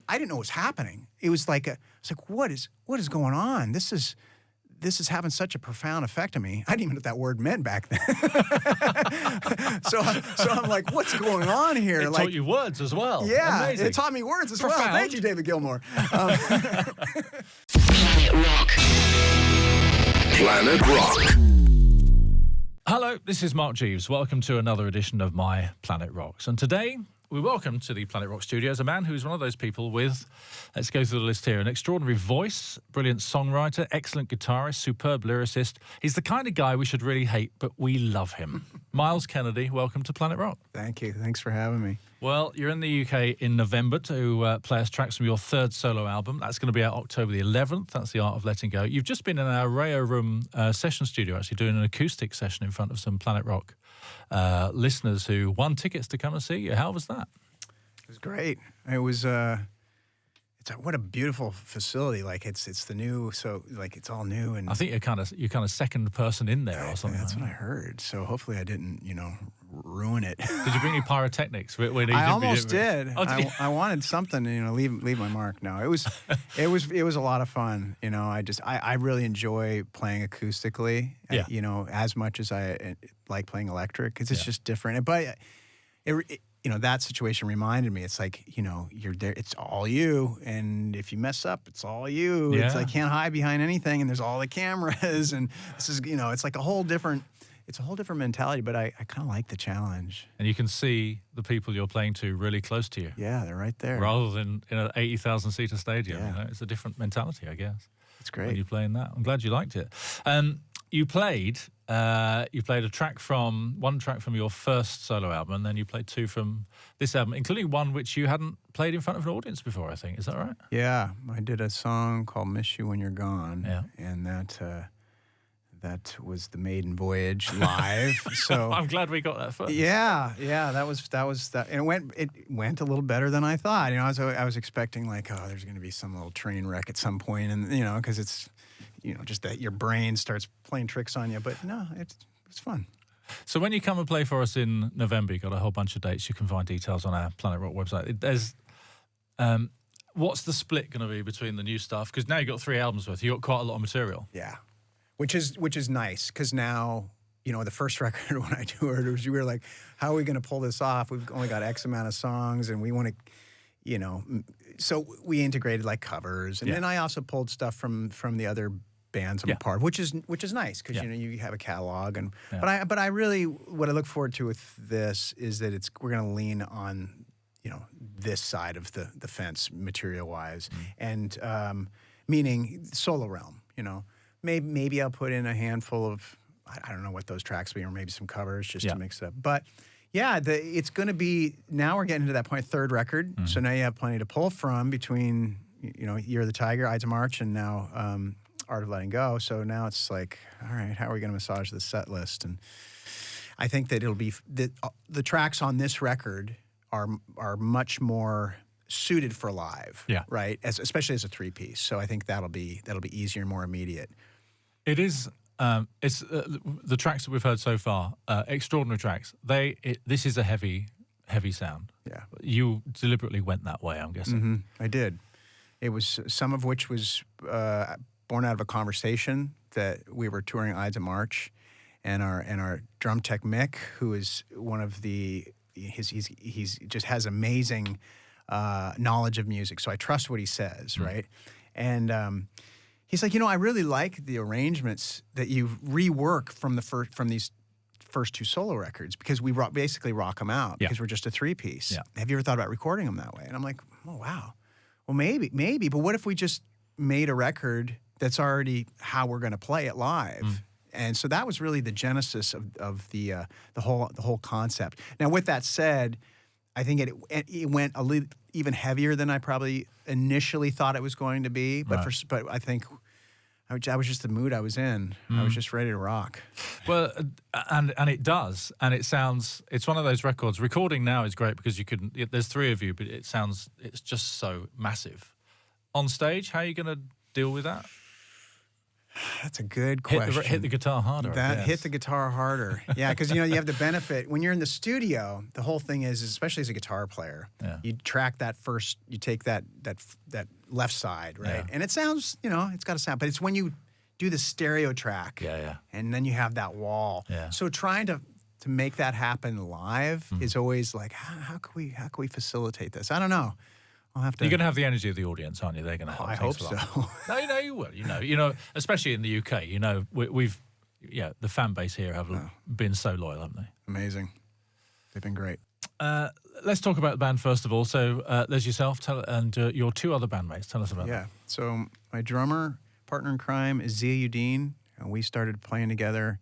I didn't know what was happening. It was like what is going on? This is having such a profound effect on me. I didn't even know what that word meant back then. so I'm like, what's going on here? It taught you words as well. Yeah, Amazing. it taught me words as well. Thank you, David Gilmour. Planet Rock. Planet Rock. Hello, this is Mark Jeeves. Welcome to another edition of My Planet Rocks. And today, we welcome to the Planet Rock studios a man who's one of those people with, let's go through the list here, an extraordinary voice, brilliant songwriter, excellent guitarist, superb lyricist. He's the kind of guy we should really hate, but we love him. Myles Kennedy, welcome to Planet Rock. Thank you. Thanks for having me. Well, you're in the UK in November to play us tracks from your third solo album. That's going to be out October the 11th. That's The Art of Letting Go. You've just been in our Rayo Room session studio, actually doing an acoustic session in front of some Planet Rock listeners who won tickets to come and see you. How was that? It was great. It was what a beautiful facility. Like it's the new, so like it's all new. And I think you're kind of second person in there or something. That's what I heard. So hopefully I didn't, ruin it. Did you bring any pyrotechnics? I almost did. Oh, did you? I wanted something to, leave my mark. No, it was a lot of fun. I really enjoy playing acoustically. Yeah. As much as I like playing electric, because it's just different. But that situation reminded me. It's like, you're there. It's all you, and if you mess up, it's all you. Yeah. It's like can't hide behind anything, and there's all the cameras, and this is, it's like a whole different mentality. But I kind of like the challenge. And you can see the people you're playing to really close to you. Yeah, they're right there. Rather than in an 80,000 seater stadium. Yeah. It's a different mentality, I guess. It's great. When you're playing that, I'm glad you liked it. You played one track from your first solo album, and then you played two from this album, including one which you hadn't played in front of an audience before, I think. Is that right? Yeah, I did a song called "Miss You When You're Gone," yeah. And that was the maiden voyage live. So I'm glad we got that first. Yeah, that was that, and it went a little better than I thought. I was expecting like, there's going to be some little train wreck at some point, and because it's. Just that your brain starts playing tricks on you. But no, it's fun. So when you come and play for us in November, you've got a whole bunch of dates. You can find details on our Planet Rock website. There's, what's the split going to be between the new stuff? Because now you've got 3 albums worth. You've got quite a lot of material. Yeah, which is nice, because now, the first record when I toured, we were like, how are we going to pull this off? We've only got X amount of songs, and we want to... so we integrated like covers, and then I also pulled stuff from the other bands I'm a part of, which is nice, because you have a catalog, and but I really, what I look forward to with this is that we're going to lean on this side of the fence material wise, and meaning solo realm. Maybe I'll put in a handful of, I don't know what those tracks will be, or maybe some covers just to mix it up, but. Yeah, it's going to be, now we're getting to that point, third record. Mm-hmm. So now you have plenty to pull from between, Year of the Tiger, Ides of March, and now Art of Letting Go. So now it's like, all right, how are we going to massage the set list? And I think that it'll be, the tracks on this record are much more suited for live, right? Especially as a 3-piece. So I think that'll be easier and more immediate. It is... it's the tracks that we've heard so far, extraordinary tracks. This is a heavy sound. Yeah, you deliberately went that way, I'm guessing. Mm-hmm. I did. It was some of which was born out of a conversation that we were touring Ides of March, and our drum tech Mick, who is one of he's just has amazing knowledge of music. So I trust what he says, right? And he's like, I really like the arrangements that you rework from these first 2 solo records, because we basically rock them out because we're just a 3-piece. Yeah. Have you ever thought about recording them that way? And I'm like, oh, wow. Well, maybe. But what if we just made a record that's already how we're going to play it live? And so that was really the genesis of the whole concept. Now, with that said, I think it went a little even heavier than I probably initially thought it was going to be. But I think I was just the mood I was in. I was just ready to rock. Well, and it does, and it sounds. It's one of those records. Recording now is great because there's 3 of you, but it's just so massive. On stage, how are you going to deal with that? That's a good question. Hit the guitar harder. Hit the guitar harder. Yeah, because you have the benefit when you're in the studio. The whole thing is, especially as a guitar player, you track that first. You take that left side, right, and it sounds, it's got a sound. But it's when you do the stereo track, and then you have that wall. Yeah. So trying to make that happen live is always like, how can we facilitate this? I don't know. I'll have to. You're going to have the energy of the audience, aren't you? They're going to help. I hope so. No, you will. Especially in the UK. We've the fan base here have been so loyal, haven't they? Amazing. They've been great. Let's talk about the band first of all. So there's yourself and your two other bandmates. Tell us about that. Yeah. So my drummer partner in crime is Zia Udine, and we started playing together.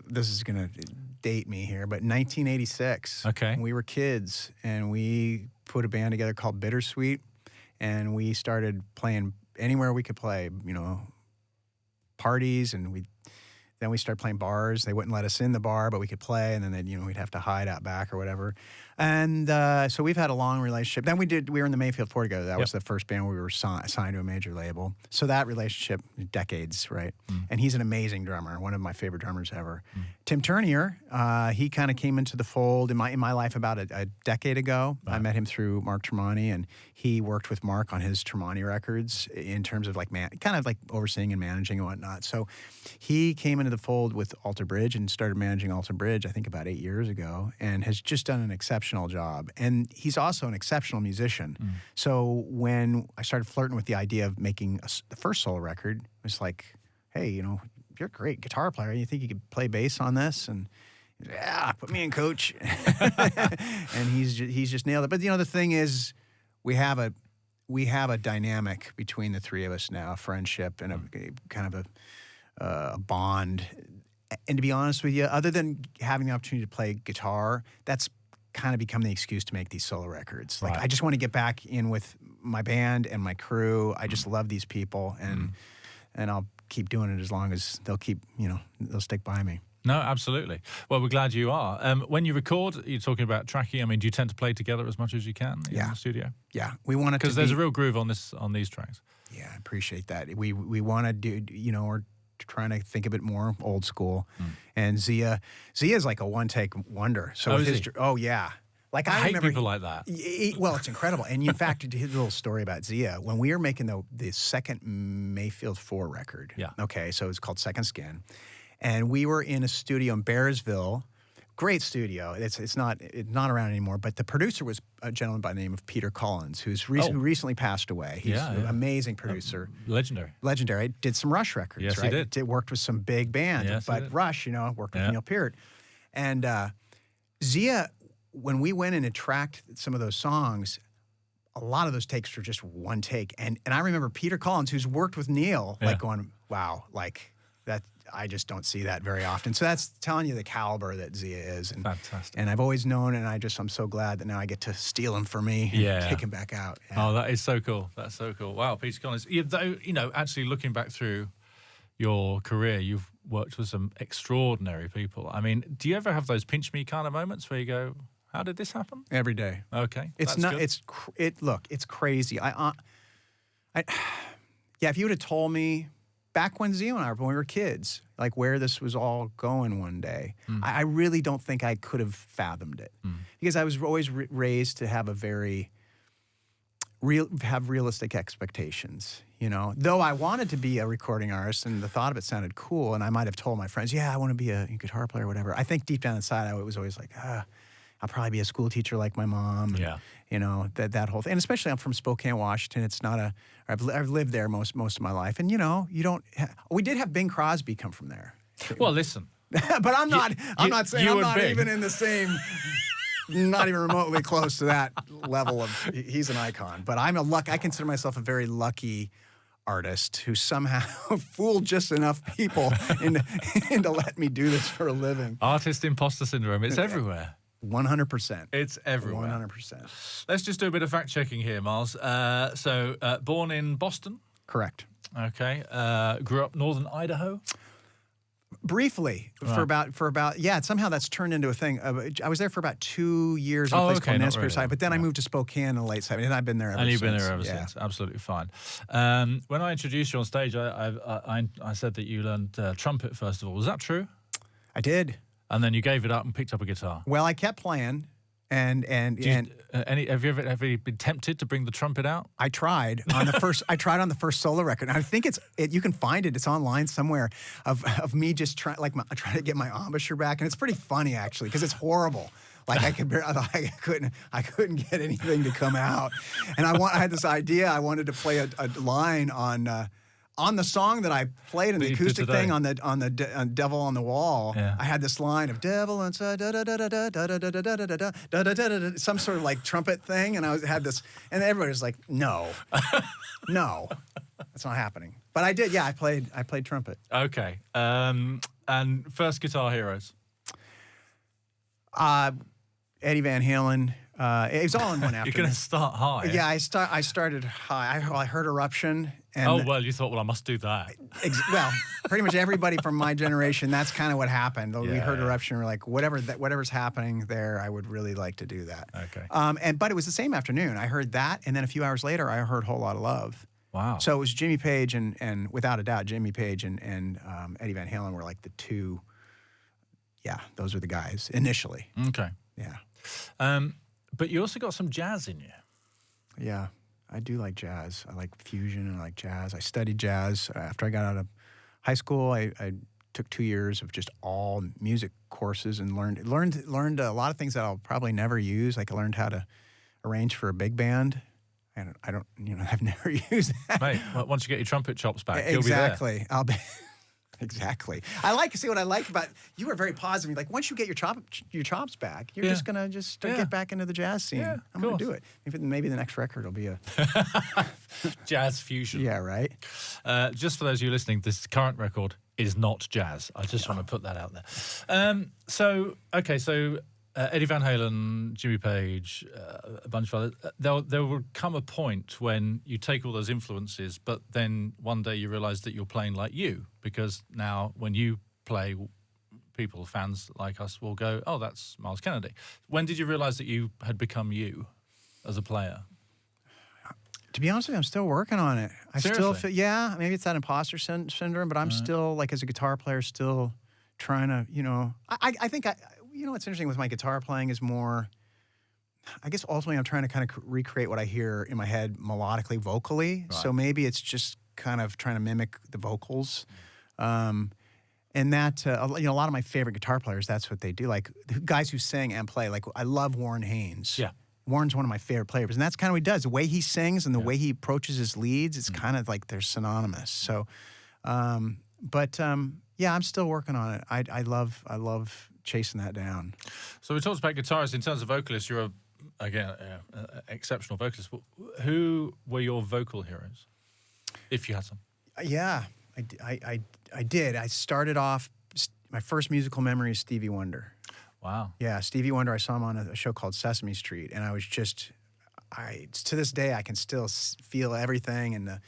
This is going to date me here, but 1986. Okay. We were kids, and we put a band together called Bittersweet, and we started playing anywhere we could play, parties, and then we started playing bars. They wouldn't let us in the bar, but we could play, and then we'd have to hide out back or whatever. And so we've had a long relationship. Then we were in the Mayfield 4 together. That was the first band where we were signed to a major label. So that relationship, decades, right? And he's an amazing drummer, one of my favorite drummers ever. Tim Turnier, he kind of came into the fold in my life about a decade ago. I met him through Mark Tremonti, and he worked with Mark on his Tremonti records in terms of kind of like overseeing and managing and whatnot. So he came into the fold with Alter Bridge and started managing Alter Bridge, I think about 8 years ago, and has just done an exceptional job. And he's also an exceptional musician. So when I started flirting with the idea of making the first solo record, it was like, hey, you're a great guitar player. You think you could play bass on this? And yeah, put me in, coach. And he's just nailed it. But the thing is, we have a dynamic between the three of us now, a friendship and a kind of a bond. And to be honest with you, other than having the opportunity to play guitar, that's kind of become the excuse to make these solo records. Like, I just want to get back in with my band and my crew. I just love these people, and I'll keep doing it as long as they'll keep, they'll stick by me. No, absolutely. Well, we're glad you are. When you record, you're talking about tracking. I mean, do you tend to play together as much as you can in the studio? Yeah, we want it because there's a real groove on these tracks. Yeah, I appreciate that. We want to do, we're trying to think of it more old school. And Zia's like a one-take wonder. So yeah. Like I remember hate people like that. Well, it's incredible. And in fact, here's a little story about Zia. When we were making the second Mayfield 4 record, okay, so it's called Second Skin, and we were in a studio in Bearsville. Great studio. It's not around anymore. But the producer was a gentleman by the name of Peter Collins, who recently passed away. He's an amazing producer. Legendary. Did some Rush records, yes, right? He did. Worked with some big bands. Yes, but Rush, worked with Neil Peart. And Zia, when we went in and tracked some of those songs, a lot of those takes were just one take. And I remember Peter Collins, who's worked with Neil, like going, wow, like that. I just don't see that very often. So that's telling you the caliber that Zia is. And, fantastic. And I've always known, and I'm so glad that now I get to steal him for me and take him back out. Yeah. Oh, that is so cool. That's so cool. Wow, Peter Collins. Actually looking back through your career, you've worked with some extraordinary people. I mean, do you ever have those pinch me kind of moments where you go, how did this happen? Every day. Okay. It's not, good. Look, it's crazy. If you would have told me back when Zia and I, when we were kids, like where this was all going one day, I really don't think I could have fathomed it because I was always raised to have have realistic expectations, Though I wanted to be a recording artist and the thought of it sounded cool, and I might have told my friends, I want to be a guitar player or whatever. I think deep down inside, I was always like, I'll probably be a school teacher like my mom. And, that whole thing. And especially I'm from Spokane, Washington. It's not I've lived there most of my life. And, we did have Bing Crosby come from there. Well, listen. But I'm not saying I'm not even in the same, not even remotely close to that level of, he's an icon. But I consider myself a very lucky artist who somehow fooled just enough people into let me do this for a living. Artist imposter syndrome. It's everywhere. 100%. It's everywhere. 100%. Let's just do a bit of fact checking here, Myles. Born in Boston? Correct. Okay. Grew up northern Idaho? Briefly, Right. for about yeah. Somehow that's turned into a thing. I was there for about 2 years in a Oh, place okay, called not Nez Perce, really. but then I Yeah. moved to Spokane in the late '70s, and I've been there ever And you've since. been there ever Yeah. since. Absolutely fine. When I introduced you on stage, I said that you learned trumpet first of all. Was that true? I did. And then you gave it up and picked up a guitar. Well, I kept playing, and Have you ever been tempted to bring the trumpet out? I tried on the first. I tried on the first solo record. And I think you can find it. It's online somewhere of me just trying to get my embouchure back, and it's pretty funny actually because it's horrible. Like I couldn't get anything to come out, and I had this idea. I wanted to play a line on the song that I played in the acoustic thing on Devil on the Wall. Yeah. I had this line of devil inside some sort of like trumpet thing, and I had this, and everybody was like, no, no, that's not happening. But I did, yeah. I played trumpet. Okay. And first guitar heroes. Eddie Van Halen. It was all in one afternoon. You're going to start high. Yeah, I started high. I heard Eruption. And you thought, well, I must do that. Well, pretty much everybody from my generation, that's kind of what happened. We heard Eruption, we're like, whatever's happening there, I would really like to do that. Okay. But it was the same afternoon. I heard that, and then a few hours later, I heard Whole Lotta Love. Wow. So it was Jimmy Page and without a doubt, Jimmy Page and Eddie Van Halen were like the two. Yeah, those were the guys initially. Okay. Yeah. But you also got some jazz in you. Yeah. I do like jazz. I like fusion and I like jazz. I studied jazz. After I got out of high school, I took 2 years of just all music courses and learned a lot of things that I'll probably never use. Like I learned how to arrange for a big band. And I've never used that. Mate, once you get your trumpet chops back, you'll Exactly. be there. I'll be. Exactly. See what I like about you were very positive. You're like, once you get your chops back, you're just gonna get back into the jazz scene. Yeah, I'm gonna do it. Maybe the next record will be a Jazz fusion. yeah, right. Just for those of you listening, this current record is not jazz. I just want to put that out there. So Eddie Van Halen, Jimmy Page, a bunch of others. There will come a point when you take all those influences, but then one day you realise that you're playing like you, because now when you play, fans like us will go, oh, that's Myles Kennedy. When did you realise that you had become you as a player? To be honest with you, I'm still working on it. I Seriously? still feel, yeah, maybe it's that imposter syndrome, but I'm still, like, as a guitar player, still trying to, I think what's interesting with my guitar playing is more, I guess ultimately I'm trying to kind of recreate what I hear in my head melodically, vocally. Right. So maybe it's just kind of trying to mimic the vocals. And that, a lot of my favorite guitar players, that's what they do. Like guys who sing and play. Like I love Warren Haynes. Yeah. Warren's one of my favorite players. And that's kind of what he does. The way he sings and the way he approaches his leads, it's kind of like they're synonymous. So, yeah, I'm still working on it. I love chasing that down. So we talked about guitarists. In terms of vocalists, you're an exceptional vocalist. Who were your vocal heroes, if you had some? Yeah, I did. I started off, my first musical memory is Stevie Wonder. Wow. Yeah, Stevie Wonder, I saw him on a show called Sesame Street, and I was just, to this day, I can still feel everything and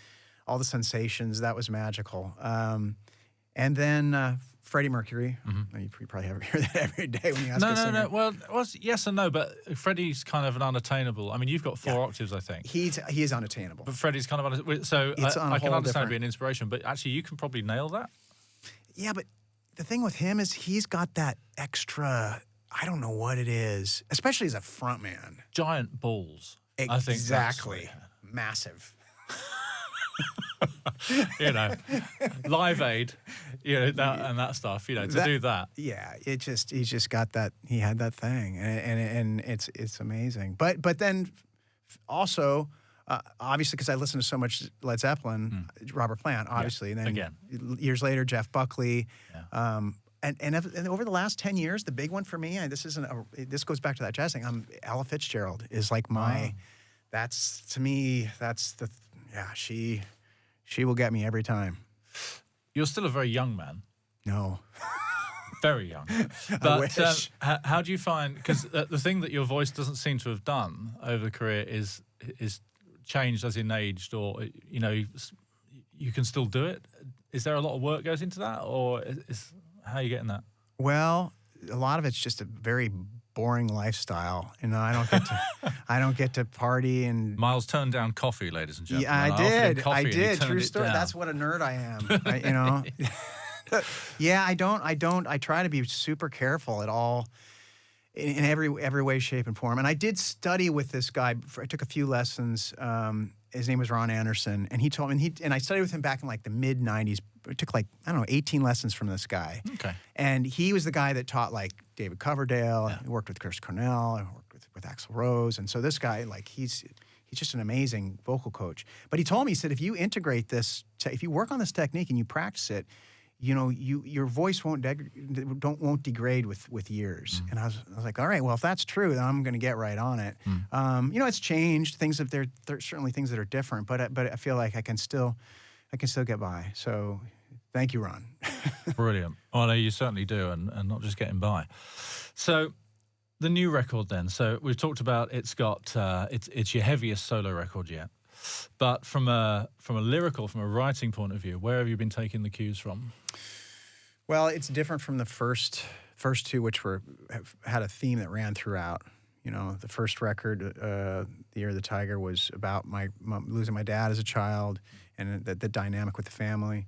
all the sensations. That was magical. And then Freddie Mercury. Mm-hmm. You probably hear that every day when you ask a singer. No. Well, yes and no, but Freddie's kind of an unattainable. I mean, you've got 4 octaves, I think. He is unattainable. But Freddie's kind of so I can understand it being an inspiration, but actually you can probably nail that. Yeah, but the thing with him is he's got that extra, I don't know what it is, especially as a front man. Giant balls. Exactly. I think exactly. Massive. Live Aid, and that stuff, to do that. Yeah, he's just got that. He had that thing, and it's amazing. But then also, obviously, because I listen to so much Led Zeppelin, Robert Plant, obviously, and then again years later, Jeff Buckley. Yeah. And over the last 10 years, the big one for me, this goes back to that jazz thing. Ella Fitzgerald is like my. That's to me. That's the. Yeah, she will get me every time. You're still a very young man. No. Very young. But I wish. How do you find, because the thing that your voice doesn't seem to have done over the career is changed as in aged, or, you can still do it. Is there a lot of work goes into that, or How are you getting that? Well, a lot of it's just a very boring lifestyle. You know, I don't get to party and. Myles turned down coffee, ladies and gentlemen. Yeah, I offered him did. coffee I and he did. turned True it story. down. That's what a nerd I am. You know. Yeah, I don't. I try to be super careful at all. In every way, shape, and form. And I did study with this guy. I took a few lessons. His name was Ron Anderson, and he told me, and I studied with him back in like the mid '90s. I took like, I don't know, 18 lessons from this guy. Okay. And he was the guy that taught like David Coverdale. Yeah. He worked with Chris Cornell. I worked with Axl Rose. And so this guy, like, he's just an amazing vocal coach. But he told me, he said, if you integrate this, if you work on this technique and you practice it, you know, your voice won't degrade with years. And I was like, all right, well, if that's true, then I'm going to get right on it. You know, it's changed. There's certainly things that are different, but I feel like I can still get by. So thank you, Ron. Brilliant. Well, no, you certainly do, and not just getting by. So the new record then. So we've talked about it's your heaviest solo record yet. But from a writing point of view, where have you been taking the cues from? Well, it's different from the first two, which had a theme that ran throughout. You know, the first record, The Year of the Tiger, was about my losing my dad as a child and the dynamic with the family.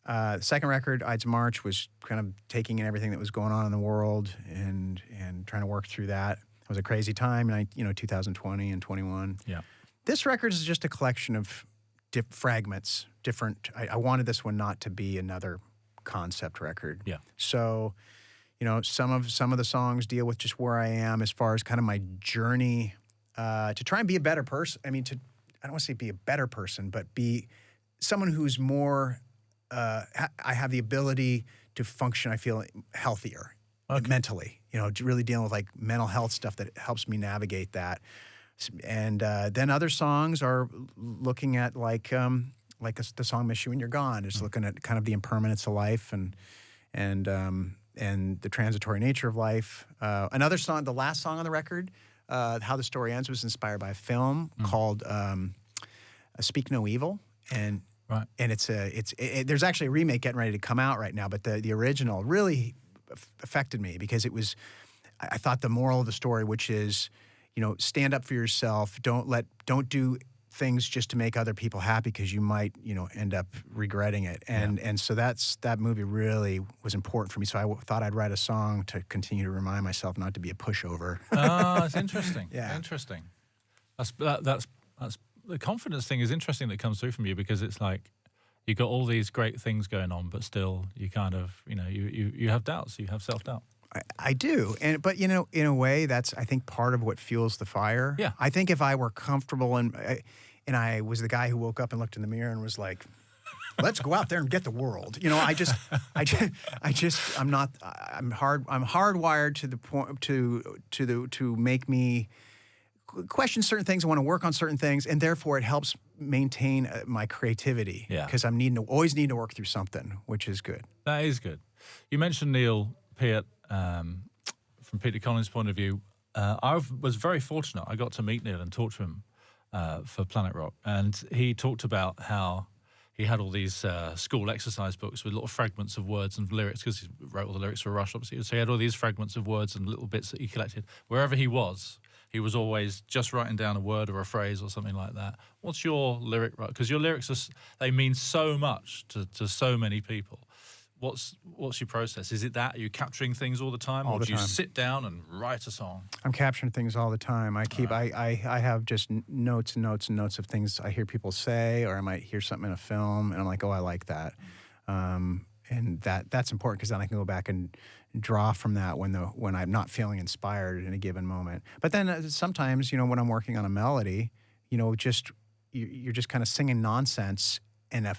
The second record, Ides of March, was kind of taking in everything that was going on in the world and trying to work through that. It was a crazy time, 2020 and 21. Yeah. This record is just a collection of fragments, different. I wanted this one not to be another concept record. Yeah. So, you know, some of the songs deal with just where I am as far as kind of my journey to try and be a better person. I mean, I don't want to say be a better person, but be someone who's more. I have the ability to function. I feel healthier mentally. You know, really dealing with like mental health stuff that helps me navigate that. And then other songs are looking at the song "Miss You When You're Gone." It's looking at kind of the impermanence of life and the transitory nature of life. Another song, the last song on the record, "How the Story Ends," was inspired by a film called "Speak No Evil," and there's actually a remake getting ready to come out right now. But the original really affected me because I thought the moral of the story, which is, you know, stand up for yourself. Don't do things just to make other people happy because you might, you know, end up regretting it. And so that movie really was important for me. So I thought I'd write a song to continue to remind myself not to be a pushover. Oh, that's interesting. Yeah. Interesting. That's the confidence thing is interesting that comes through from you, because it's like you've got all these great things going on, but still you kind of, you know, you have doubts, you have self-doubt. I do, but you know, in a way, that's, I think, part of what fuels the fire. Yeah, I think if I were comfortable and I was the guy who woke up and looked in the mirror and was like, "Let's go out there and get the world," you know, I'm hardwired to the point to make me question certain things. I want to work on certain things, and therefore it helps maintain my creativity. Yeah, because I'm always need to work through something, which is good. That is good. You mentioned Neil Peart. From Peter Collins' point of view, I was very fortunate. I got to meet Neil and talk to him for Planet Rock, and he talked about how he had all these school exercise books with little fragments of words and lyrics, because he wrote all the lyrics for Rush, obviously. So he had all these fragments of words and little bits that he collected. Wherever he was always just writing down a word or a phrase or something like that. What's your lyric? Because your lyrics, they mean so much to so many people. What's your process? Is it that? Are you capturing things all the time? Or do you sit down and write a song? I'm capturing things all the time. I have just notes and notes and notes of things I hear people say, or I might hear something in a film, and I'm like, oh, I like that. And that's important, because then I can go back and draw from that when I'm not feeling inspired in a given moment. But then sometimes, you know, when I'm working on a melody, you know, you're just kind of singing nonsense, and a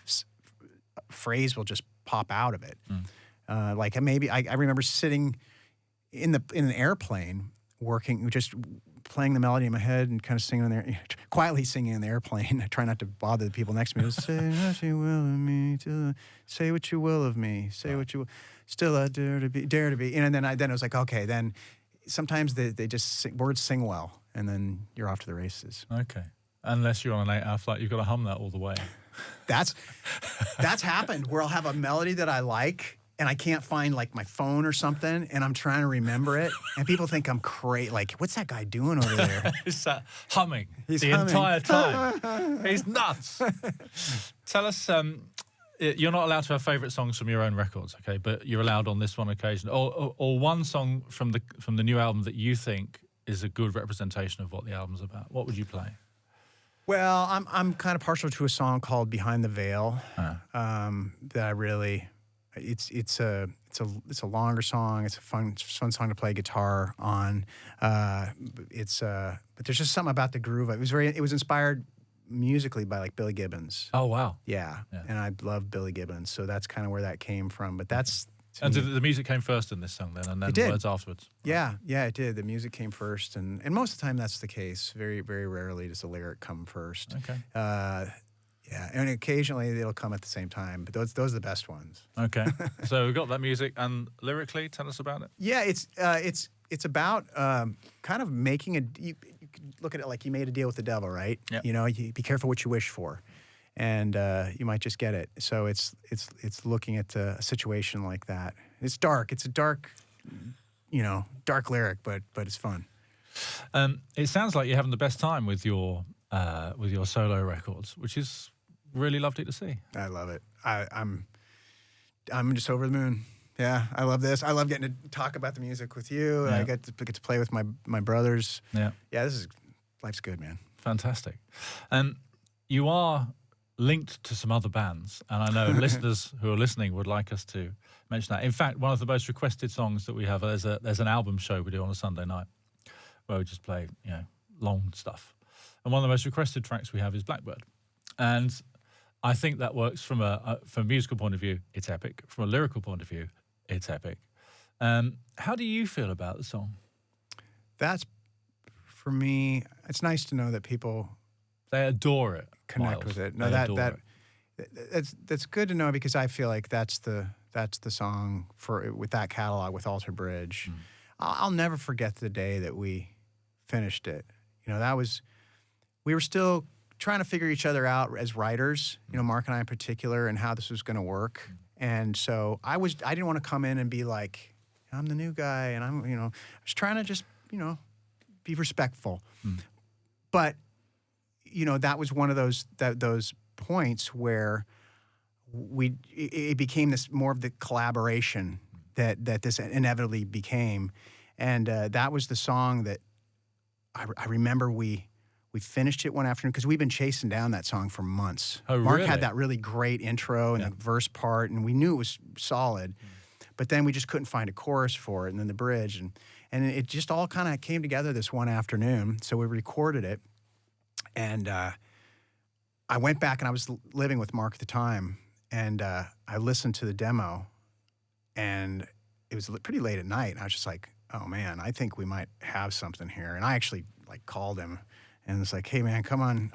phrase will just pop out of it. Like maybe I remember sitting in an airplane working, just playing the melody in my head and kind of singing in there, quietly singing in the airplane. I try not to bother the people next to me. Say what you will of me, say what you will of me, say what you will. Still I dare to be. And then it was like, okay, then sometimes they just words sing well, and then you're off to the races. Okay. Unless you're on an 8-hour flight, you've got to hum that all the way. That's happened, where I'll have a melody that I like, and I can't find like my phone or something, and I'm trying to remember it, and people think I'm crazy. Like, what's that guy doing over there? He's humming He's the humming. entire time. He's nuts. Tell us, you're not allowed to have favourite songs from your own records, okay? But you're allowed on this one occasion, or one song from the new album that you think is a good representation of what the album's about. What would you play? Well, I'm kind of partial to a song called "Behind the Veil" that I really. It's a longer song. It's a fun song to play guitar on. But there's just something about the groove. It was inspired musically by like Billy Gibbons. Oh wow! Yeah. And I love Billy Gibbons, so that's kind of where that came from. But that's. And the music came first in this song then, and then the words afterwards. Yeah, it did. The music came first, and most of the time that's the case. Very, very rarely does the lyric come first. Okay. Yeah, and occasionally it'll come at the same time, but those are the best ones. Okay. So we've got that music, and lyrically, tell us about it. Yeah, it's about kind of making you could look at it like you made a deal with the devil, right? Yep. You know, you be careful what you wish for, and you might just get it. So it's looking at a situation like that. It's dark. It's a dark, dark lyric, but it's fun. It sounds like you're having the best time with your solo records, which is really lovely to see. I love it. I'm just over the moon. Yeah, I love this. I love getting to talk about the music with you. Yeah. I get to play with my brothers. Yeah. Yeah, life's good, man. Fantastic. And you are linked to some other bands, and I know listeners who are listening would like us to mention that. In fact, one of the most requested songs that we have, there's an album show we do on a Sunday night where we just play, long stuff. And one of the most requested tracks we have is Blackbird. And I think that works from a musical point of view, it's epic. From a lyrical point of view, it's epic. How do you feel about the song? That's, for me, it's nice to know that people They adore it. connect Myles. with it. No, that's good to know, because I feel like that's the song with that catalog, with Alter Bridge. I'll never forget the day that we finished it. We were still trying to figure each other out as writers, Mark and I in particular, and how this was going to work. And so I didn't want to come in and be like, I'm the new guy, and I was trying to just, be respectful. But, that was one of those points where it became this more of the collaboration that this inevitably became. And that was the song that I remember we finished it one afternoon, because we've been chasing down that song for months. Oh, Mark really? had that really great intro and the verse part, and we knew it was solid, but then we just couldn't find a chorus for it, and then the bridge, and it just all kind of came together this one afternoon. So we recorded it, and I went back, and I was living with Mark at the time, and I listened to the demo, and it was pretty late at night, and I was just like, oh man, I think we might have something here. And I actually called him and was like, hey man, come on,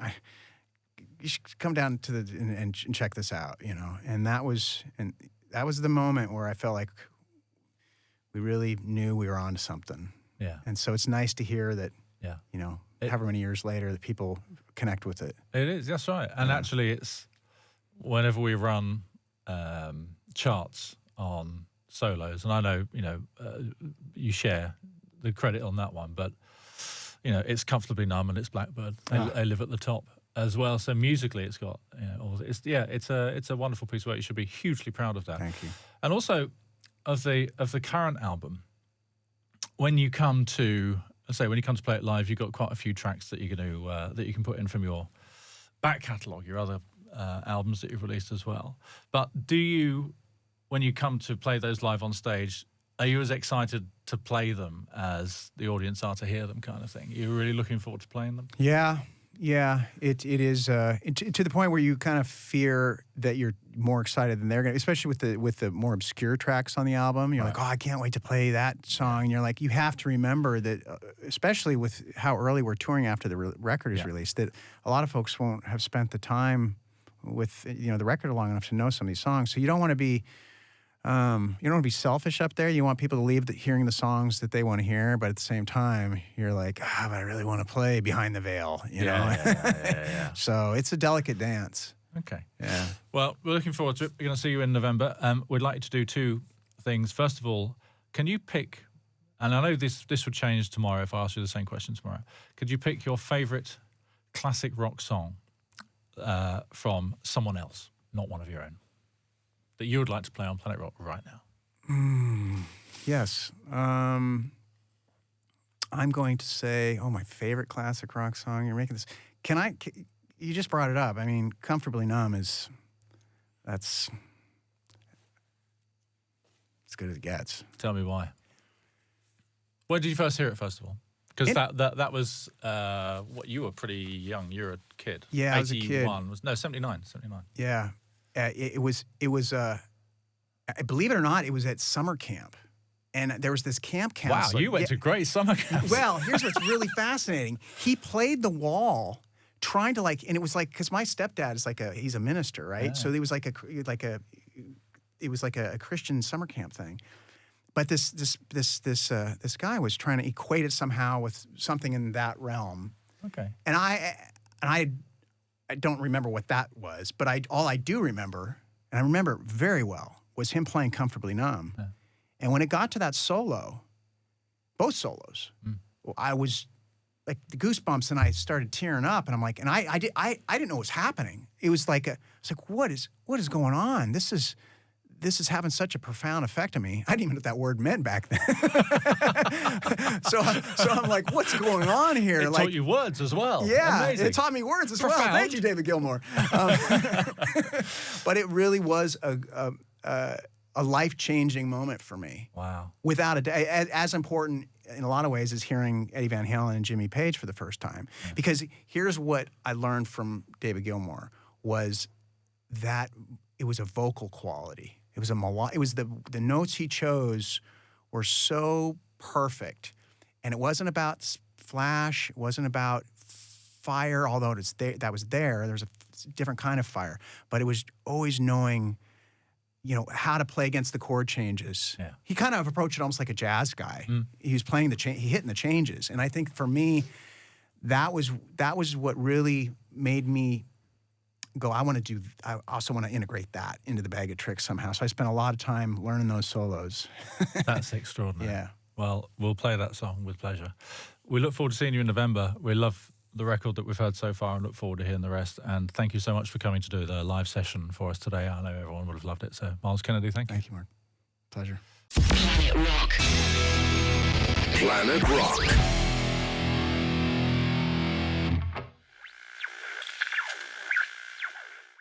you should come down to and check this out, And that was the moment where I felt like we really knew we were onto something. Yeah. And so it's nice to hear that, Yeah. however many years later, that people connect with it. It is, that's right. And actually, it's whenever we run charts on solos, and I know, you share the credit on that one, but, it's Comfortably Numb and it's Blackbird. They live at the top as well. So musically, it's got, it's a wonderful piece of work. You should be hugely proud of that. Thank you. And also, of the current album, when you come to play it live, you've got quite a few tracks that you're going to that you can put in from your back catalogue, your other albums that you've released as well. But do you, when you come to play those live on stage, are you as excited to play them as the audience are to hear them, kind of thing? You're really looking forward to playing them? Yeah. It is to the point where you kind of fear that you're more excited than they're going to, especially with the more obscure tracks on the album. You're like, oh, I can't wait to play that song. And you're like, you have to remember that, especially with how early we're touring after the record is released, that a lot of folks won't have spent the time with the record long enough to know some of these songs. So you don't want to be selfish up there. You want people to leave hearing the songs that they want to hear, but at the same time, you're like, but I really want to play Behind the Veil, you know? Yeah. So it's a delicate dance. Okay. Yeah. Well, we're looking forward to it. We're going to see you in November. We'd like you to do two things. First of all, can you pick, and I know this would change tomorrow if I asked you the same question tomorrow, could you pick your favourite classic rock song from someone else, not one of your own, that you would like to play on Planet Rock right now? Yes. I'm going to say, my favorite classic rock song. You're making this. You just brought it up. I mean, Comfortably Numb that's as good as it gets. Tell me why. Where did you first hear it, first of all? Because that was, you were pretty young. You were a kid. Yeah, I was a kid. 79. Yeah. It was believe it or not, it was at summer camp. And there was this camp counselor. Wow, you went to great summer camps. Well, here's what's really fascinating. He played the wall trying to and it was because my stepdad is he's a minister, right? Yeah. So it was like a Christian summer camp thing. But this guy was trying to equate it somehow with something in that realm. Okay. And I don't remember what that was, but all I do remember, and I remember it very well, was him playing Comfortably Numb. Yeah. And when it got to that solo, both solos, I was like the goosebumps, and I started tearing up, and I'm like, and I didn't know what was happening. It was like what is going on? This is having such a profound effect on me. I didn't even know what that word meant back then. so I'm like, what's going on here? It taught you words as well. Yeah, amazing. It taught me words as profound. well. Thank you, David Gilmour. But it really was a life-changing moment for me. Wow. Without a doubt. As important in a lot of ways as hearing Eddie Van Halen and Jimmy Page for the first time. Yeah. Because here's what I learned from David Gilmour was that it was a vocal quality. It was the notes he chose were so perfect. And it wasn't about flash, it wasn't about fire, although that was there. There was a different kind of fire. But it was always knowing how to play against the chord changes. Yeah. He kind of approached it almost like a jazz guy. He was playing he hitting the changes. And I think for me, that was what really made me go, I also want to integrate that into the bag of tricks somehow. So I spent a lot of time learning those solos. That's extraordinary. Yeah. Well, we'll play that song with pleasure. We look forward to seeing you in November. We love the record that we've heard so far and look forward to hearing the rest. And thank you so much for coming to do the live session for us today. I know everyone would have loved it. So, Myles Kennedy, thank you. Thank you, Mark. Pleasure. Planet Rock. Planet Rock.